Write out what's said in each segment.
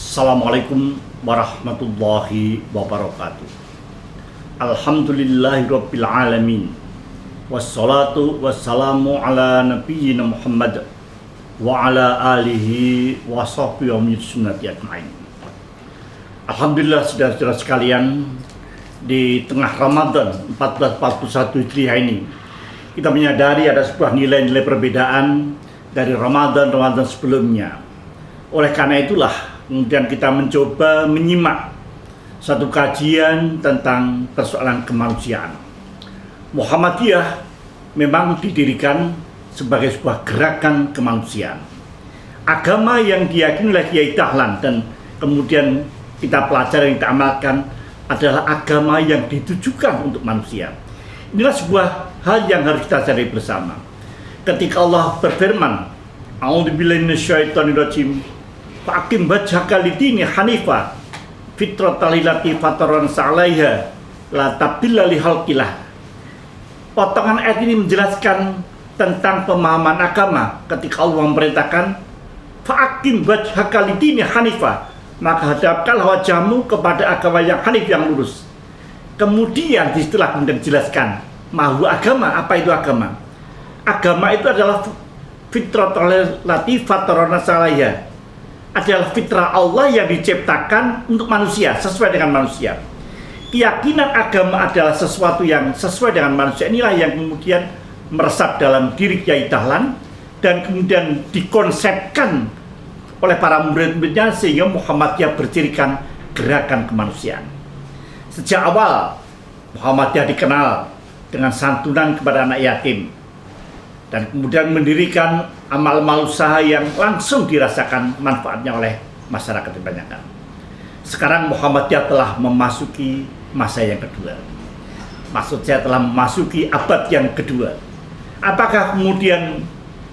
Assalamualaikum warahmatullahi wabarakatuh. Alhamdulillahirabbil alamin. Wassalatu wassalamu ala nabiyyina Muhammad wa ala alihi wa sahbihi wa sunnati ajmain. Alhamdulillah, saudara-saudara sekalian, di tengah Ramadan 1441 Hijriah ini kita menyadari ada sebuah nilai-nilai perbedaan dari Ramadan sebelumnya. Oleh karena itulah kemudian kita mencoba menyimak satu kajian tentang persoalan kemanusiaan. Muhammadiyah memang didirikan sebagai sebuah gerakan kemanusiaan. Agama yang diyakini oleh Kiai Dahlan dan kemudian kita pelajari, kita amalkan adalah agama yang ditujukan untuk manusia. Inilah sebuah hal yang harus kita sadari bersama. Ketika Allah berfirman, "A'udzubillahi minasyaitonirrajim. Fa'aqim wajhaka lid-dini hanifa fitratal lati fataran sa'alaiha la tabdila li khalqillah." Potongan ayat ini menjelaskan tentang pemahaman agama ketika Allah memerintahkan fa'aqim wajhaka lid-dini hanifa, maka hadapkanlah wajahmu kepada agama yang hanif, yang lurus. Kemudian setelah kemudian dijelaskan mahu agama, apa itu agama? Agama itu adalah fitratal lati fataran sa'alaiha, adalah fitrah Allah yang diciptakan untuk manusia, sesuai dengan manusia. Keyakinan agama adalah sesuatu yang sesuai dengan manusia. Inilah yang kemudian meresap dalam diri Kiai Dahlan dan kemudian dikonsepkan oleh para murid-muridnya sehingga Muhammadiyah bercirikan gerakan kemanusiaan. Sejak awal Muhammadiyah dikenal dengan santunan kepada anak yatim dan kemudian mendirikan amal-amal usaha yang langsung dirasakan manfaatnya oleh masyarakat kebanyakan. Sekarang Muhammadiyah telah memasuki masa yang kedua. Maksud saya telah memasuki abad yang kedua. Apakah kemudian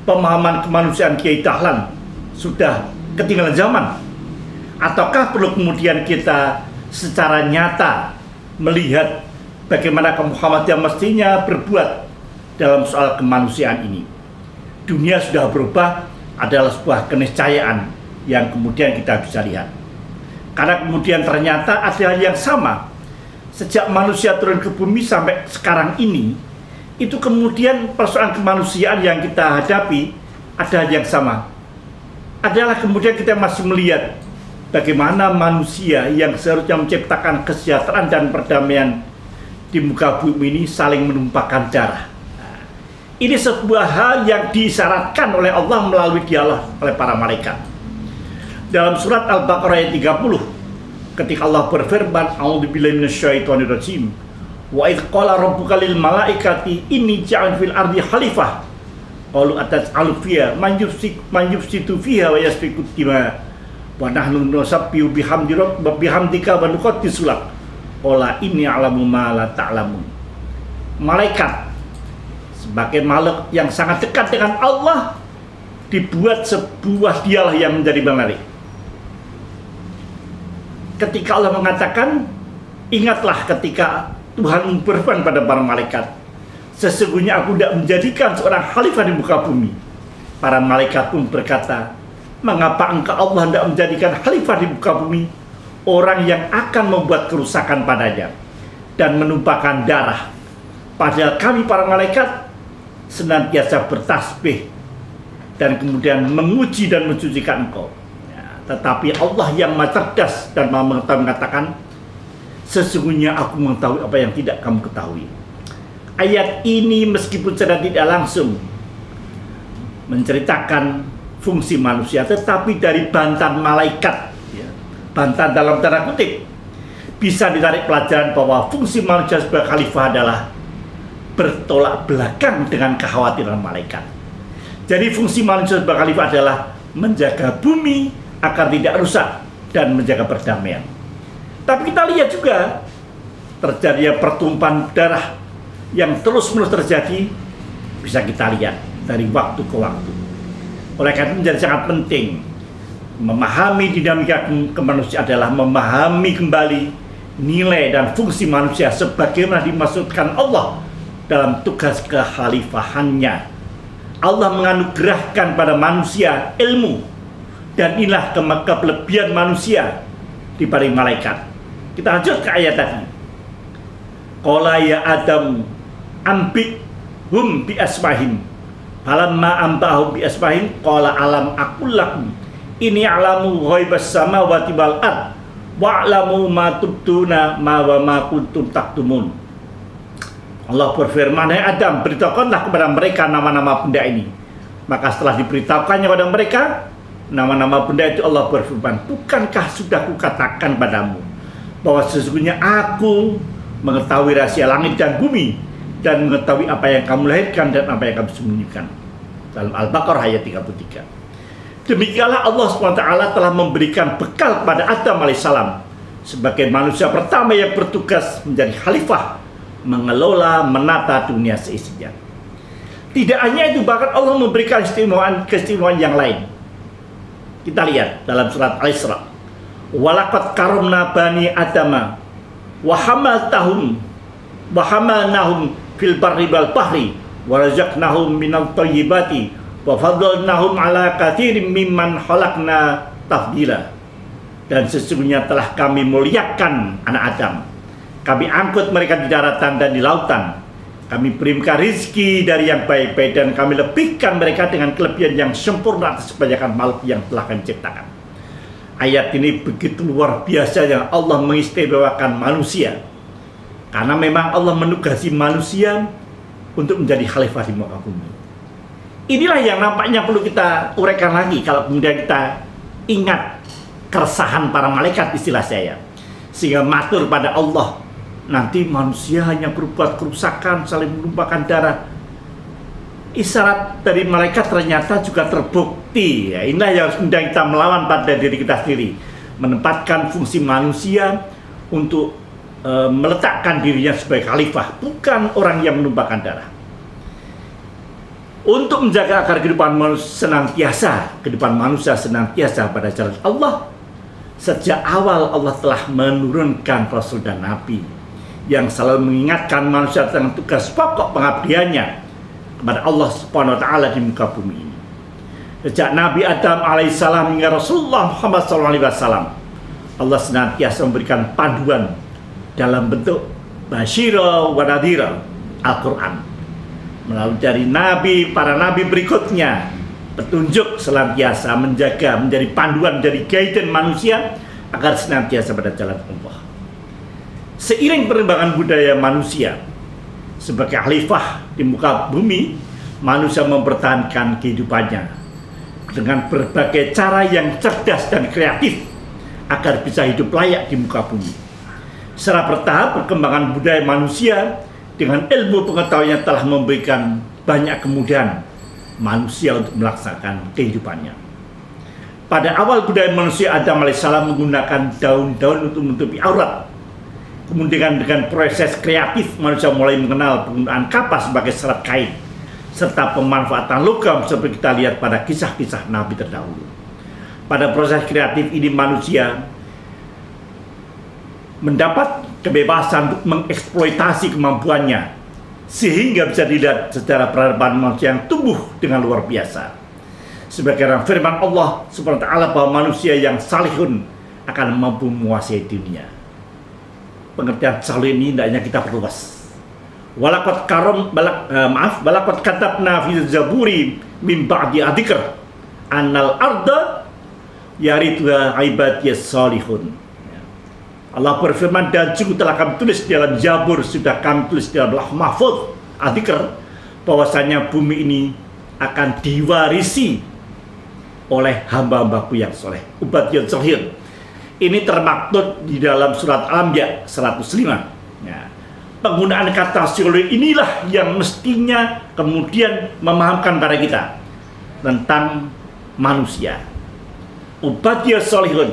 pemahaman kemanusiaan Kiai Dahlan sudah ketinggalan zaman? Ataukah perlu kemudian kita secara nyata melihat bagaimana Muhammadiyah mestinya berbuat dalam soal kemanusiaan ini? Dunia sudah berubah, adalah sebuah keniscayaan yang kemudian kita bisa lihat. Karena kemudian ternyata ada hal yang sama. Sejak manusia turun ke bumi sampai sekarang ini, itu kemudian persoalan kemanusiaan yang kita hadapi ada hal yang sama. Adalah kemudian kita masih melihat bagaimana manusia yang seharusnya menciptakan kesejahteraan dan perdamaian di muka bumi ini saling menumpahkan darah. Ini sebuah hal yang disyaratkan oleh Allah melalui dialog oleh para malaikat. Dalam surat Al-Baqarah ayat 30, ketika Allah berfirman, "A'udzubillahi minasyaitonirrajim. Wa idz qala rabbuka lil malaikati inni ja'ilun fil ardi khalifah. Qalu ataj'alu fiha man yufsidu fiha wa yasfiku dima wa nahnu nusabbihu bihamdika wa nuqaddisu lak. Qala inni a'lamu ma la ta'lamun." Malaikat sebagai makhluk yang sangat dekat dengan Allah dibuat sebuah dialog yang menjadi menarik. Ketika Allah mengatakan, ingatlah ketika Tuhan berfirman pada para malaikat, sesungguhnya aku tidak menjadikan seorang khalifah di muka bumi. Para malaikat pun berkata, mengapa engkau Allah tidak menjadikan khalifah di muka bumi, orang yang akan membuat kerusakan padanya dan menumpahkan darah, padahal kami para malaikat senantiasa bertasbih dan kemudian menguji dan mensucikan engkau. Tetapi Allah yang maha cerdas dan maha mengetahui mengatakan, sesungguhnya aku mengetahui apa yang tidak kamu ketahui. Ayat ini meskipun secara tidak langsung menceritakan fungsi manusia, tetapi dari bantahan malaikat, bantahan dalam tanda kutip, bisa ditarik pelajaran bahwa fungsi manusia sebagai khalifah adalah bertolak belakang dengan kekhawatiran malaikat. Jadi fungsi manusia sebagai khalifah adalah menjaga bumi agar tidak rusak dan menjaga perdamaian. Tapi kita lihat juga terjadi pertumpahan darah yang terus-menerus terjadi, bisa kita lihat dari waktu ke waktu. Oleh karena itu menjadi sangat penting memahami dinamika kemanusiaan adalah memahami kembali nilai dan fungsi manusia sebagaimana dimaksudkan Allah dalam tugas kekhalifahannya. Allah menganugerahkan pada manusia ilmu Dan inilah kelebihan manusia dibanding malaikat. Kita lanjut ke ayat tadi. Qala ya Adam ambi hum bi asmahim. Falamma ambahum bi asmahim qala alam aqul lakum ini a'lamu ghaibas samawati wal ard wa'lamu ma tubduna ma wa ma kuntum taktumun. Allah berfirman, "Hai Adam, beritahukanlah kepada mereka nama-nama benda ini." Maka setelah diberitahukannya kepada mereka nama-nama benda itu, Allah berfirman, "Bukankah sudah kukatakan padamu bahwa sesungguhnya aku mengetahui rahasia langit dan bumi dan mengetahui apa yang kamu lahirkan dan apa yang kamu sembunyikan." Dalam Al-Baqarah ayat 33. Demikianlah Allah SWT telah memberikan bekal kepada Adam alaihissalam sebagai manusia pertama yang bertugas menjadi khalifah, mengelola, menata dunia seisinya. Tidak hanya itu, bahkan Allah memberikan keistimewaan yang lain. Kita lihat dalam surat Al-Isra. Walaqad karomna bani adama wa hamalnahum fil barri wal bahri wa razaqnahum minat thayyibati wa fadlalnahum ala katsirin mimman khalaqna tafdila. Dan sesungguhnya telah kami muliakan anak Adam. Kami angkut mereka di daratan dan di lautan. Kami beri mereka rizki dari yang baik-baik dan kami lebihkan mereka dengan kelebihan yang sempurna atas kebanyakan makhluk yang telah kami ciptakan. Ayat ini begitu luar biasa yang Allah mengistimewakan manusia. Karena memang Allah menugasi manusia untuk menjadi khalifah di muka bumi. Inilah yang nampaknya perlu kita uraikan lagi kalau kemudian kita ingat keresahan para malaikat, istilah saya, sehingga matur pada Allah, nanti manusia hanya berbuat kerusakan, saling menumpahkan darah. Isyarat dari malaikat ternyata juga terbukti. Ya, inilah yang sedang kita melawan pada diri kita sendiri, menempatkan fungsi manusia untuk meletakkan dirinya sebagai khalifah, bukan orang yang menumpahkan darah. Untuk menjaga agar kehidupan manusia senantiasa pada jalan Allah, sejak awal Allah telah menurunkan Rasul dan Nabi yang selalu mengingatkan manusia tentang tugas pokok pengabdiannya kepada Allah Subhanahu wa taala di muka bumi ini. Sejak Nabi Adam alaihissalam hingga Rasulullah Muhammad SAW, Allah senantiasa memberikan panduan dalam bentuk basyira wa nadhira, Al-Quran. Melalui dari nabi, para nabi berikutnya, petunjuk senantiasa menjaga, menjadi panduan, menjadi guidance manusia agar senantiasa pada jalan Allah. Seiring perkembangan budaya manusia sebagai khalifah di muka bumi, manusia mempertahankan kehidupannya dengan berbagai cara yang cerdas dan kreatif agar bisa hidup layak di muka bumi. Secara bertahap perkembangan budaya manusia dengan ilmu pengetahuannya telah memberikan banyak kemudahan manusia untuk melaksanakan kehidupannya. Pada awal budaya manusia, Adam alaihissalam menggunakan daun-daun untuk menutupi aurat. Kemudian dengan proses kreatif, manusia mulai mengenal penggunaan kapas sebagai serat kain, serta pemanfaatan logam seperti kita lihat pada kisah-kisah Nabi terdahulu. Pada proses kreatif ini manusia mendapat kebebasan untuk mengeksploitasi kemampuannya, sehingga bisa dilihat secara peradaban manusia yang tumbuh dengan luar biasa. Sebagaimana firman Allah Subhanahu wa taala bahwa manusia yang salihun akan mampu menguasai dunia. Pengertian salih ini hendaknya kita perluas. Walaqad katabna fi zaburi min ba'di adzikr annal arda yarithuha ibadiyas salihun. Allah berfirman, dan juga telah kami tulis dalam Zabur, sudah kami tulis dalam Lauh Mahfuz, Adzikr, bahwasanya bumi ini akan diwarisi oleh hamba-hambaku yang soleh, ubadiyun solihun. Ini termaktub di dalam surat Al-Anbiya 105. Ya. Penggunaan kata solih inilah yang mestinya kemudian memahamkan pada kita tentang manusia. Ubadiyun solihun,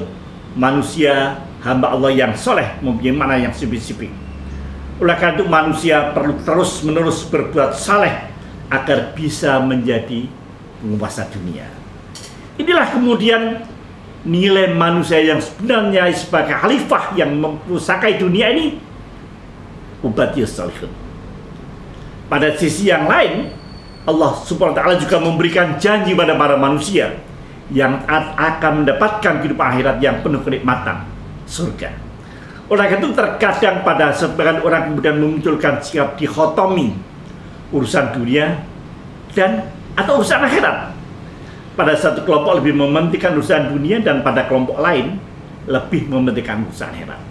manusia hamba Allah yang soleh, mempunyai mana yang spesifik. Oleh karena itu manusia perlu terus-menerus berbuat saleh agar bisa menjadi penguasa dunia. Inilah kemudian nilai manusia yang sebenarnya sebagai khalifah yang mempusakai dunia ini, ubadiyus salihun. Pada sisi yang lain, Allah Subhanahu wa taala juga memberikan janji pada para manusia yang akan mendapatkan kehidupan akhirat yang penuh kenikmatan, surga. Oleh itu terkadang pada sebagian orang kemudian memunculkan sikap dikotomi urusan dunia dan atau urusan akhirat. Pada satu kelompok lebih mementingkan urusan dunia dan pada kelompok lain lebih mementingkan urusan akhirat.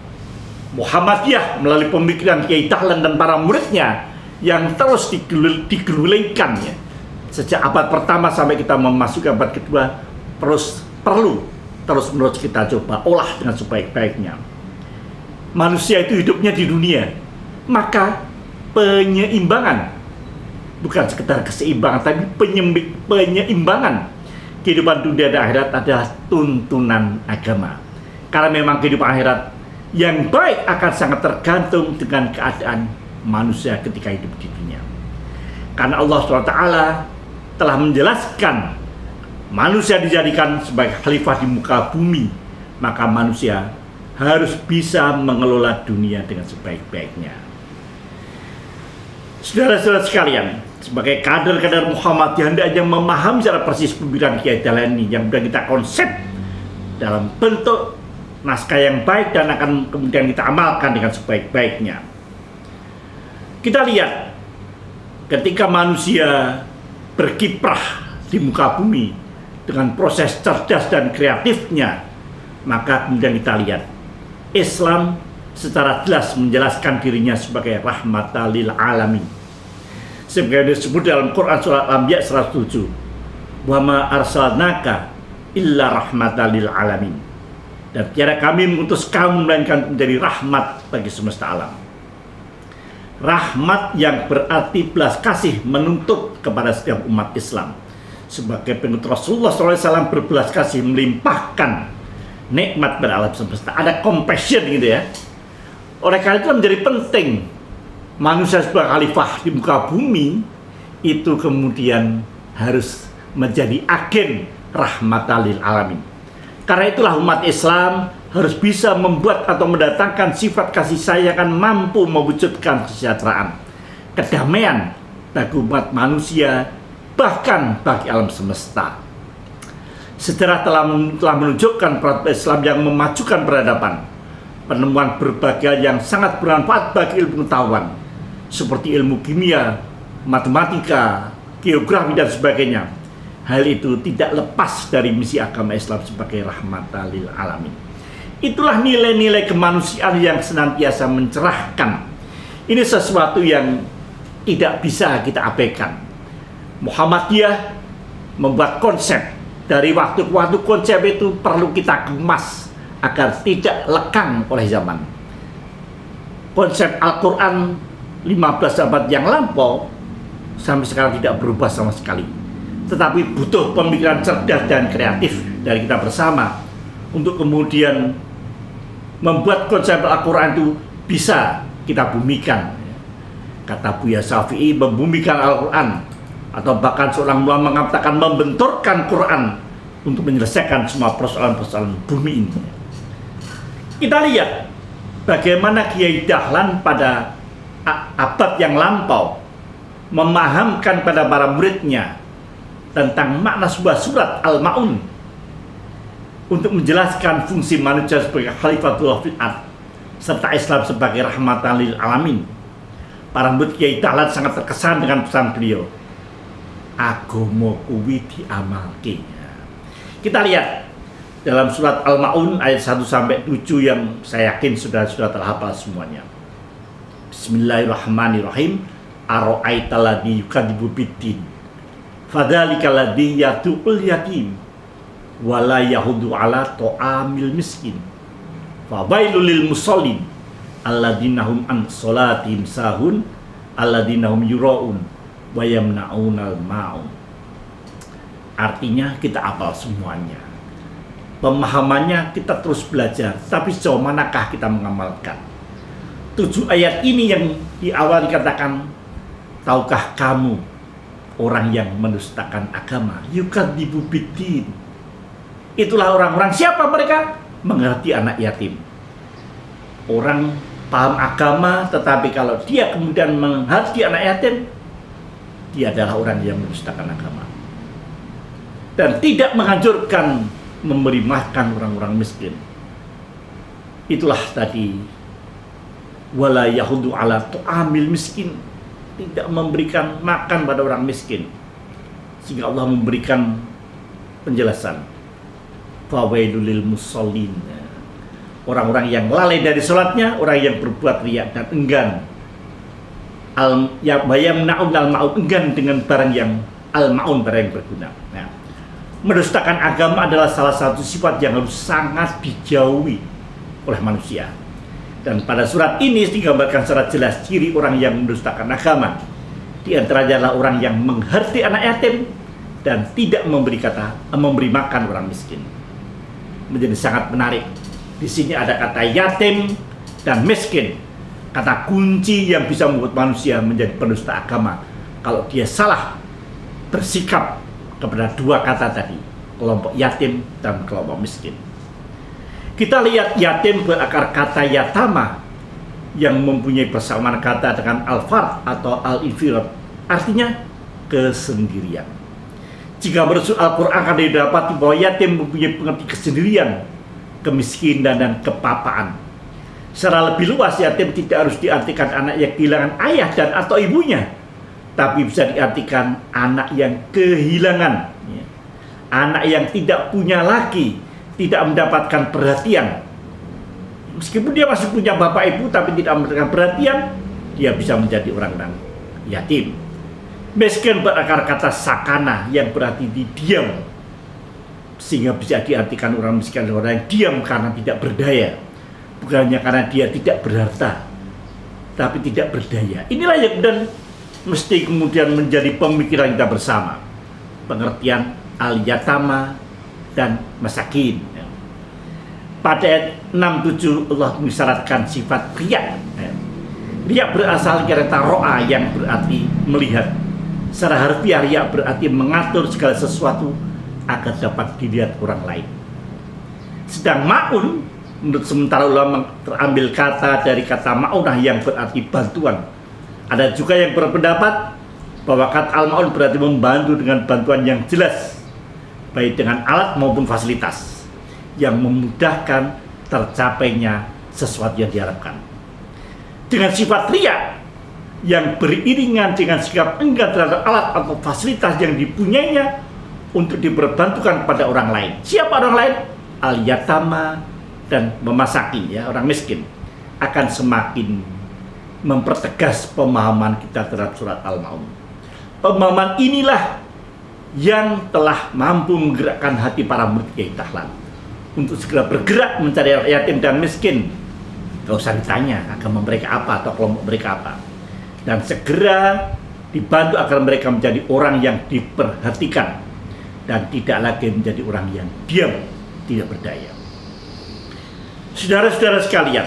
Muhammadiyah melalui pemikiran Kiai Dahlan dan para muridnya yang terus digulingkan ya, sejak abad pertama sampai kita memasuki abad kedua perlu terus-menerus kita coba olah dengan sebaik-baiknya. Manusia itu hidupnya di dunia, maka penyeimbangan, bukan sekedar keseimbangan, tapi penyeimbangan kehidupan dunia dan akhirat adalah tuntunan agama. Karena memang kehidupan akhirat yang baik akan sangat tergantung dengan keadaan manusia ketika hidup di dunia. Karena Allah SWT telah menjelaskan manusia dijadikan sebagai khalifah di muka bumi, maka manusia harus bisa mengelola dunia dengan sebaik-baiknya. Saudara-saudara sekalian, sebagai kader-kader Muhammadiyah hendaknya memahami secara persis pemikiran Kiai Dahlan ini yang sudah kita konsep dalam bentuk naskah yang baik dan akan kemudian kita amalkan dengan sebaik-baiknya. Kita lihat ketika manusia berkiprah di muka bumi dengan proses cerdas dan kreatifnya, maka kemudian kita lihat Islam secara jelas menjelaskan dirinya sebagai rahmatan lil alamin. Sebagai disebut dalam Quran surat Al-Anbiya 107, "Wa ma arsalnaka illa rahmatan lil alamin." Dan tiada kami mengutus kamu melainkan menjadi rahmat bagi semesta alam. Rahmat yang berarti belas kasih menuntut kepada setiap umat Islam. Sebagai pengikut Rasulullah SAW berbelas kasih melimpahkan nikmat pada alam semesta. Ada compassion gitu ya. Oleh karena itu menjadi penting manusia sebagai khalifah di muka bumi itu kemudian harus menjadi agen rahmatan lil alamin. Karena itulah umat Islam harus bisa membuat atau mendatangkan sifat kasih sayang yang mampu mewujudkan kesejahteraan, kedamaian bagi umat manusia, bahkan bagi alam semesta. Sejarah telah menunjukkan Islam yang memajukan peradaban, penemuan berbagai yang sangat bermanfaat bagi ilmu pengetahuan seperti ilmu kimia, matematika, geografi dan sebagainya. Hal itu tidak lepas dari misi agama Islam sebagai rahmatan lil alamin. Itulah nilai-nilai kemanusiaan yang senantiasa mencerahkan. Ini sesuatu yang tidak bisa kita abaikan. Muhammadiyah membuat konsep. Dari waktu ke waktu konsep itu perlu kita kemas agar tidak lekang oleh zaman. Konsep Al-Quran 15 abad yang lampau sampai sekarang tidak berubah sama sekali. Tetapi butuh pemikiran cerdas dan kreatif dari kita bersama untuk kemudian membuat konsep Al-Quran itu bisa kita bumikan. Kata Buya Syafi'i, membumikan Al-Quran, atau bahkan seorang ulama mengatakan membenturkan Quran untuk menyelesaikan semua persoalan-persoalan bumi ini. Kita lihat bagaimana Kiai Dahlan pada abad yang lampau memahamkan pada para muridnya tentang makna sebuah surat Al-Ma'un untuk menjelaskan fungsi manusia sebagai khalifatul fil ard serta Islam sebagai rahmatan lil alamin. Para murid Kiai Dahlan sangat terkesan dengan pesan beliau, agama kuwi diamalke. Kita lihat dalam surat Al-Ma'un ayat 1 sampai 7 yang saya yakin sudah telah hafal semuanya. Bismillahirrahmanirrahim. Ara'aital ladzi yukadzibu biddin fadzalikal ladzi yad'ul yatim wala yahudu ala ta'amil miskin fawailul lil musallin alladzina hum an sholatihim sahun alladzina hum yura'un wa yamna'unal ma'un. Artinya kita hafal semuanya, pemahamannya kita terus belajar, tapi sejauh manakah kita mengamalkan 7 ayat ini yang di awal dikatakan, tahukah kamu orang yang mendustakan agama, yukadzibu biddin. Itulah orang-orang, siapa mereka? Mengerti anak yatim. Orang paham agama, tetapi kalau dia kemudian mengerti anak yatim, dia adalah orang yang mendustakan agama. dan tidak menghancurkan memberi makan orang-orang miskin. Itulah tadi wala yahudu ala tu'amil miskin, tidak memberikan makan pada orang miskin. Sehingga Allah memberikan penjelasan fawailul lil musallin, orang-orang yang lalai dari sholatnya, orang yang berbuat riya dan enggan enggan dengan barang yang al-ma'un, barang yang berguna. Nah, mendustakan agama adalah salah satu sifat yang harus sangat dijauhi oleh manusia. Dan pada surat ini digambarkan secara jelas ciri orang yang mendustakan agama. Di antaranya adalah orang yang menghardik anak yatim dan tidak memberi makan orang miskin. Menjadi sangat menarik. Di sini ada kata yatim dan miskin, kata kunci yang bisa membuat manusia menjadi pendusta agama kalau dia salah bersikap kepada dua kata tadi, kelompok yatim dan kelompok miskin. Kita lihat yatim berakar kata yatama yang mempunyai persamaan kata dengan al-fard atau al-infirad, artinya kesendirian. Jika menurut Al-Quran akan didapati bahwa yatim mempunyai pengerti kesendirian, kemiskinan dan kepapaan. Secara lebih luas, yatim tidak harus diartikan anak yang kehilangan ayah dan atau ibunya, tapi bisa diartikan anak yang kehilangan, anak yang tidak punya lagi, tidak mendapatkan perhatian. Meskipun dia masih punya bapak ibu tapi tidak mendapatkan perhatian, dia bisa menjadi orang yatim. Miskin berakar kata sakana yang berarti diam, sehingga bisa diartikan orang miskin adalah orang yang diam karena tidak berdaya, bukan hanya karena dia tidak berharta tapi tidak berdaya. Inilah yang kemudian mesti kemudian menjadi pemikiran kita bersama, pengertian al-yatama dan masakin. Pada ayat 6-7 Allah mengisyaratkan sifat riya. Riya berasal dari kata ro'a yang berarti melihat. Secara harfiah riya berarti mengatur segala sesuatu agar dapat dilihat orang lain. Sedang ma'un menurut sementara ulama terambil kata dari kata ma'unah yang berarti bantuan. Ada juga yang berpendapat bahwa kata al-ma'un berarti membantu dengan bantuan yang jelas, baik dengan alat maupun fasilitas yang memudahkan tercapainya sesuatu yang diharapkan. Dengan sifat riya yang beriringan dengan sikap enggan terhadap alat atau fasilitas yang dipunyainya untuk diperbantukan pada orang lain. Siapa orang lain? Al-yatama dan memasakin, ya, orang miskin, akan semakin mempertegas pemahaman kita terhadap surat Al-Ma'un. Pemahaman inilah yang telah mampu menggerakkan hati para murid Kiai Dahlan untuk segera bergerak mencari yatim dan miskin. Gak usah ditanya agama mereka apa atau kelompok mereka apa, dan segera dibantu agar mereka menjadi orang yang diperhatikan dan tidak lagi menjadi orang yang diam, tidak berdaya. Saudara-saudara sekalian,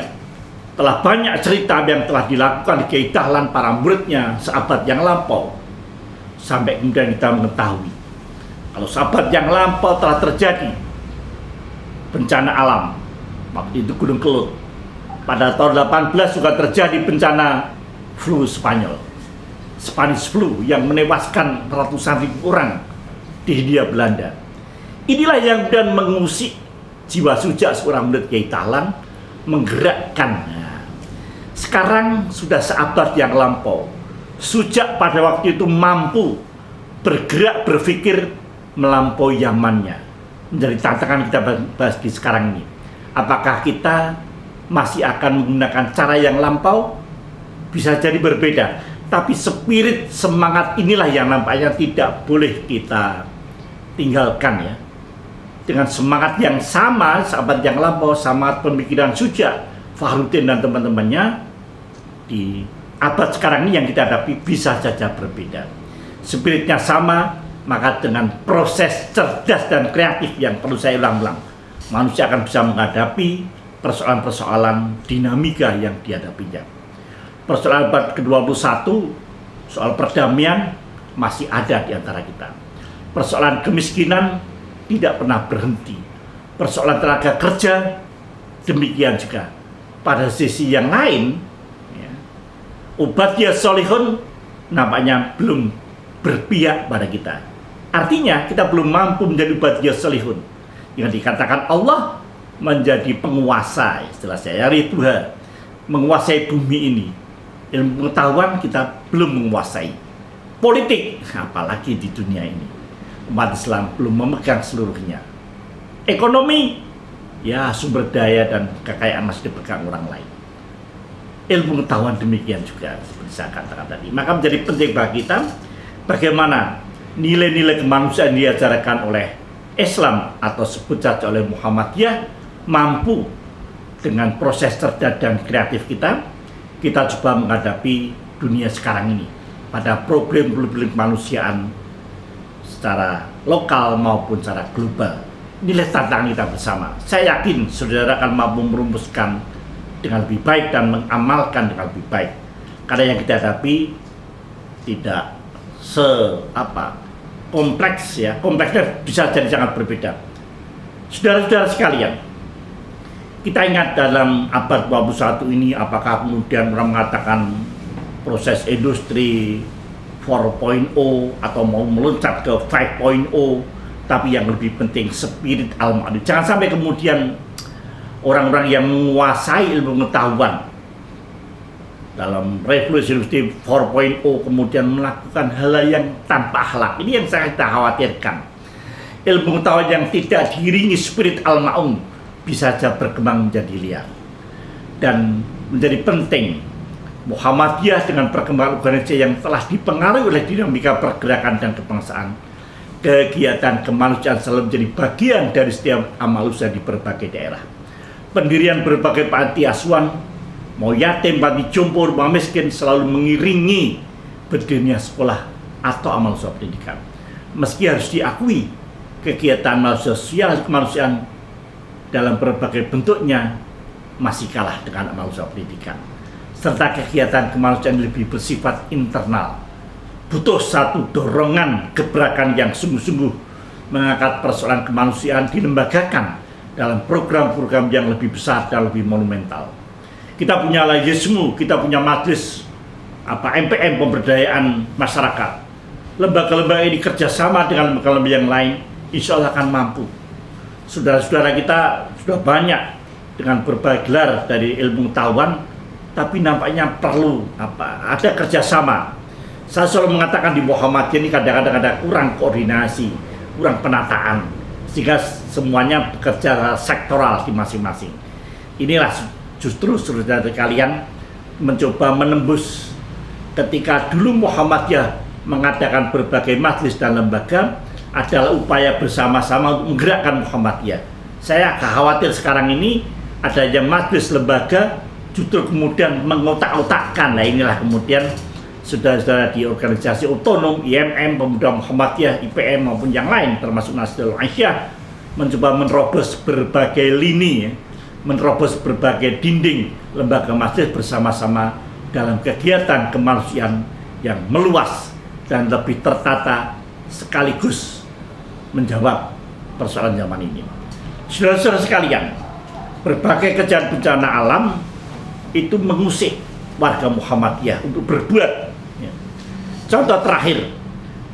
telah banyak cerita yang telah dilakukan di Kiai Dahlan para muridnya sahabat yang lampau, sampai kemudian kita mengetahui kalau sahabat yang lampau telah terjadi bencana alam. Waktu itu Gunung Kelut. Pada tahun 18 juga terjadi bencana flu Spanyol, Spanish flu, yang menewaskan ratusan ribu orang di Hindia Belanda. Inilah yang kemudian mengusik jiwa sujak seorang murid Kiai Dahlan, menggerakkan. Sekarang sudah seabad yang lampau, sujak pada waktu itu mampu bergerak, berpikir melampaui zamannya. Menjadi tantangan kita bahas di sekarang ini. Apakah kita masih akan menggunakan cara yang lampau? Bisa jadi berbeda, tapi spirit semangat inilah yang nampaknya tidak boleh kita tinggalkan, ya. Dengan semangat yang sama, sahabat yang lampau, semangat pemikiran sujak Fahrudin dan teman-temannya di abad sekarang ini yang kita hadapi bisa saja berbeda. Spiritnya sama, maka dengan proses cerdas dan kreatif yang perlu saya ulang-ulang, manusia akan bisa menghadapi persoalan-persoalan dinamika yang dihadapinya. Persoalan abad ke-21, soal perdamaian masih ada di antara kita. Persoalan kemiskinan tidak pernah berhenti. Persoalan tenaga kerja demikian juga. Pada sisi yang lain, ya, Ubadiyah Solihun nampaknya belum berpihak pada kita. Artinya kita belum mampu menjadi ibadiyah salihun. Yang dikatakan Allah menjadi penguasa, istilah saya, yaitu Tuhan menguasai bumi ini. Ilmu pengetahuan kita belum menguasai. Politik, apalagi di dunia ini, umat Islam belum memegang seluruhnya. Ekonomi, ya sumber daya dan kekayaan masih dipegang orang lain. Ilmu pengetahuan demikian juga, seperti saya katakan tadi. Maka menjadi penting bagi kita bagaimana nilai-nilai kemanusiaan diajarkan oleh Islam atau sebut saja oleh Muhammadiyah mampu dengan proses cerdas dan kreatif kita coba menghadapi dunia sekarang ini pada problem-problem kemanusiaan secara lokal maupun secara global. Inilah tantangan kita bersama. Saya yakin saudara akan mampu merumuskan dengan lebih baik dan mengamalkan dengan lebih baik. Karena yang kita hadapi tidak kompleks ya, kompleksnya bisa jadi sangat berbeda. Saudara-saudara sekalian, kita ingat dalam abad 21 ini, apakah kemudian orang mengatakan proses industri 4.0 atau mau meloncat ke 5.0, tapi yang lebih penting spirit al-ma'rif. Jangan sampai kemudian orang-orang yang menguasai ilmu pengetahuan dalam revolusi industri 4.0 kemudian melakukan hal yang tanpa akhlak. Ini yang saya khawatirkan. Ilmu pengetahuan yang tidak diiringi spirit al-ma'un bisa saja berkembang menjadi liar. Dan menjadi penting Muhammadiyah dengan perkembangan organisasi yang telah dipengaruhi oleh dinamika pergerakan dan kebangsaan, kegiatan kemanusiaan selalu menjadi bagian dari setiap amal usaha di berbagai daerah. Pendirian berbagai panti asuhan, mau yatim, panti jompo, rumah miskin selalu mengiringi berdirinya sekolah atau amal usaha pendidikan. Meski harus diakui kegiatan amal sosial kemanusiaan dalam berbagai bentuknya masih kalah dengan amal usaha pendidikan, serta kegiatan kemanusiaan lebih bersifat internal. Butuh satu dorongan gebrakan yang sungguh-sungguh mengangkat persoalan kemanusiaan dilembagakan dalam program-program yang lebih besar dan lebih monumental. Kita punya LAYESMU, kita punya majelis MPM, pemberdayaan masyarakat. Lembaga-lembaga ini kerjasama dengan lembaga-lembaga yang lain, insya Allah akan mampu. Saudara-saudara kita sudah banyak dengan berbagai gelar dari ilmu pengetahuan, tapi nampaknya perlu ada kerjasama. Saya selalu mengatakan di Muhammadiyah ini kadang-kadang ada kurang koordinasi, kurang penataan, sehingga semuanya bekerja sektoral di masing-masing. Inilah justru saudara kalian mencoba menembus ketika dulu Muhammadiyah mengadakan berbagai majelis dan lembaga adalah upaya bersama-sama untuk menggerakkan Muhammadiyah. Saya khawatir sekarang ini ada yang majelis lembaga justru kemudian mengotak-otakkan. Nah inilah kemudian saudara-saudara di organisasi otonom, IMM, Pemuda Muhammadiyah, IPM maupun yang lain termasuk Nahdlatul Aisyah mencoba menerobos berbagai lini, menerobos berbagai dinding lembaga majelis bersama-sama dalam kegiatan kemanusiaan yang meluas dan lebih tertata sekaligus menjawab persoalan zaman ini. Saudara-saudara sekalian, berbagai kejadian bencana alam itu mengusik warga Muhammadiyah untuk berbuat. Contoh terakhir,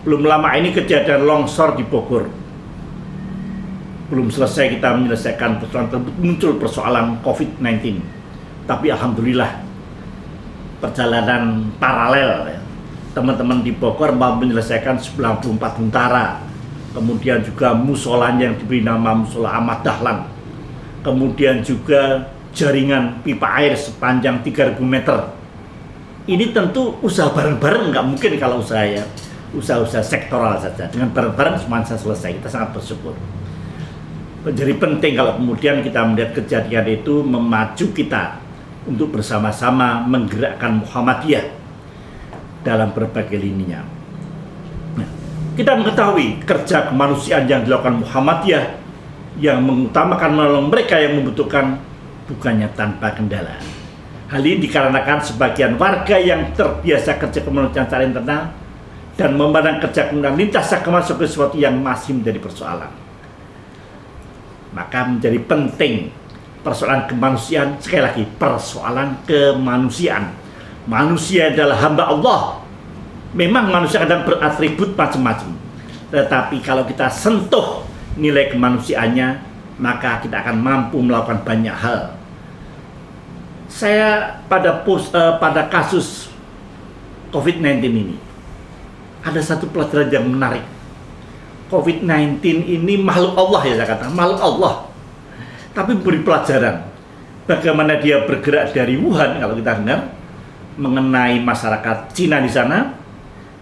belum lama ini kejadian longsor di Bogor. Belum selesai kita menyelesaikan persoalan tersebut, muncul persoalan COVID-19. Tapi alhamdulillah perjalanan paralel teman-teman di Bogor mampu menyelesaikan 94 huntara. Kemudian juga musolanya yang diberi nama Musola Ahmad Dahlan. Kemudian juga jaringan pipa air sepanjang 3.000 meter. Ini tentu usaha bareng-bareng, nggak mungkin kalau usaha-usaha sektoral saja. Dengan bareng-bareng semuanya selesai, kita sangat bersyukur. Menjadi penting kalau kemudian kita melihat kejadian itu memacu kita untuk bersama-sama menggerakkan Muhammadiyah dalam berbagai lininya. Kita mengetahui kerja kemanusiaan yang dilakukan Muhammadiyah yang mengutamakan menolong mereka yang membutuhkan bukannya tanpa kendala. Hal ini dikarenakan sebagian warga yang terbiasa kerja kemanusiaan secara internal dan memandang kerja kemanusiaan lintas agama sebagai sesuatu yang masih menjadi persoalan. Maka menjadi penting persoalan kemanusiaan, sekali lagi persoalan kemanusiaan. Manusia adalah hamba Allah. Memang manusia kadang beratribut macam-macam, Tetapi kalau kita sentuh nilai kemanusiaannya, maka kita akan mampu melakukan banyak hal. Saya pada kasus COVID-19 ini, ada satu pelajaran yang menarik. COVID-19 ini makhluk Allah, ya saya katakan, makhluk Allah. Tapi beri pelajaran bagaimana dia bergerak dari Wuhan, kalau kita dengar, mengenai masyarakat Cina di sana,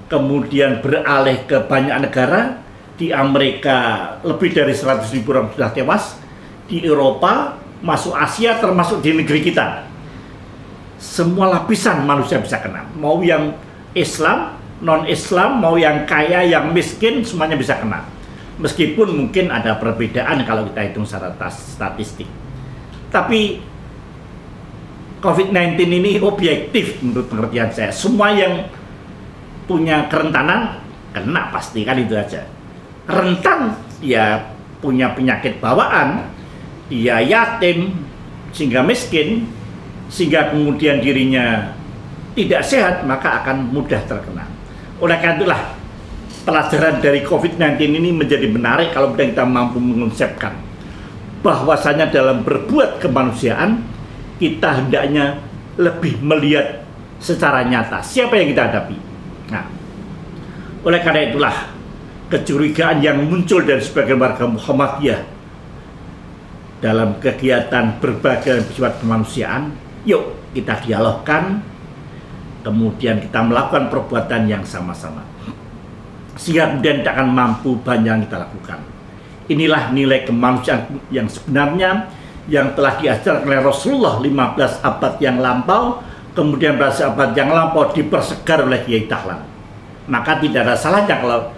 kemudian beralih ke banyak negara. Di Amerika lebih dari 100.000 orang sudah tewas, di Eropa, masuk Asia, termasuk di negeri kita. Semua lapisan manusia bisa kena, mau yang Islam, non-Islam, mau yang kaya, yang miskin, semuanya bisa kena. Meskipun mungkin ada perbedaan kalau kita hitung secara statistik. Tapi COVID-19 ini objektif menurut pengertian saya. Semua yang punya kerentanan kena pasti, kan itu aja. Rentan, dia punya penyakit bawaan, dia yatim sehingga miskin, sehingga kemudian dirinya tidak sehat, maka akan mudah terkena. Oleh karena itulah pelajaran dari COVID-19 ini menjadi menarik kalau kita mampu mengonsepkan bahwasanya dalam berbuat kemanusiaan kita hendaknya lebih melihat secara nyata siapa yang kita hadapi. Nah, oleh karena itulah kecurigaan yang muncul dari sebagian warga Muhammadiyah dalam kegiatan berbagai bersifat kemanusiaan, yuk kita dialogkan, kemudian kita melakukan perbuatan yang sama-sama, sehingga kemudian kita akan mampu banyak yang kita lakukan. Inilah nilai kemanusiaan yang sebenarnya yang telah diajarkan oleh Rasulullah 15 abad yang lampau, kemudian 15 abad yang lampau dipersegar oleh Kiai Dahlan. Maka tidak ada salahnya kalau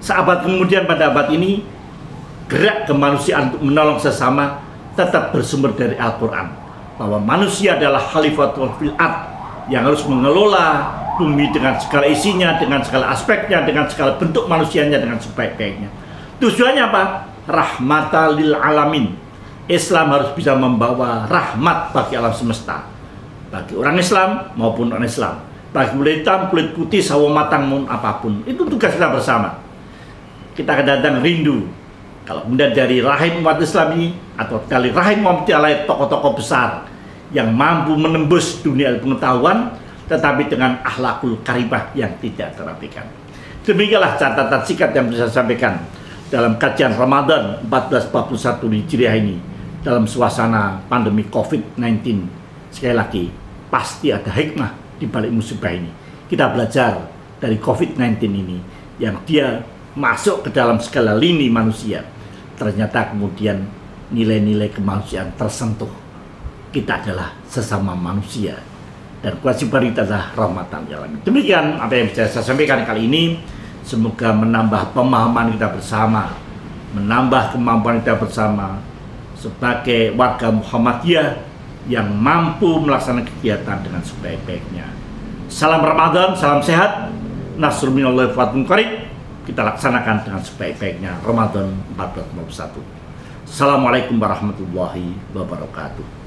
seabad kemudian pada abad ini gerak kemanusiaan untuk menolong sesama tetap bersumber dari Al-Quran, bahwa manusia adalah khalifatul fil ard yang harus mengelola bumi dengan segala isinya, dengan segala aspeknya, dengan segala bentuk manusianya dengan sebaik-baiknya. Tujuannya apa? Rahmatan lil alamin. Islam harus bisa membawa rahmat bagi alam semesta, bagi orang Islam maupun non-Islam, bagi kulit hitam, kulit putih, sawo matang maupun apapun. Itu tugas kita bersama. Kita kadang-kadang rindu kalau kemudian dari rahim umat Islam ini, atau dari rahim umat lain, tokoh-tokoh besar yang mampu menembus dunia pengetahuan, tetapi dengan akhlakul karimah yang tidak terapikan. Demikianlah catatan singkat yang bisa saya sampaikan dalam kajian Ramadan 1441 Hijriah ini, dalam suasana pandemi COVID-19. Sekali lagi, pasti ada hikmah di balik musibah ini. Kita belajar dari COVID-19 ini, yang dia masuk ke dalam segala lini manusia. Ternyata kemudian nilai-nilai kemanusiaan tersentuh. Kita adalah sesama manusia, dan kewajiban kita adalah rahmatan lil alamin. Demikian apa yang bisa saya sampaikan kali ini. Semoga menambah pemahaman kita bersama, menambah kemampuan kita bersama sebagai warga Muhammadiyah yang mampu melaksanakan kegiatan dengan sebaik-baiknya. Salam Ramadan, salam sehat, nasrul minallahi wa fathun qarib. Kita laksanakan dengan sebaik-baiknya Ramadan 1441. Assalamualaikum warahmatullahi wabarakatuh.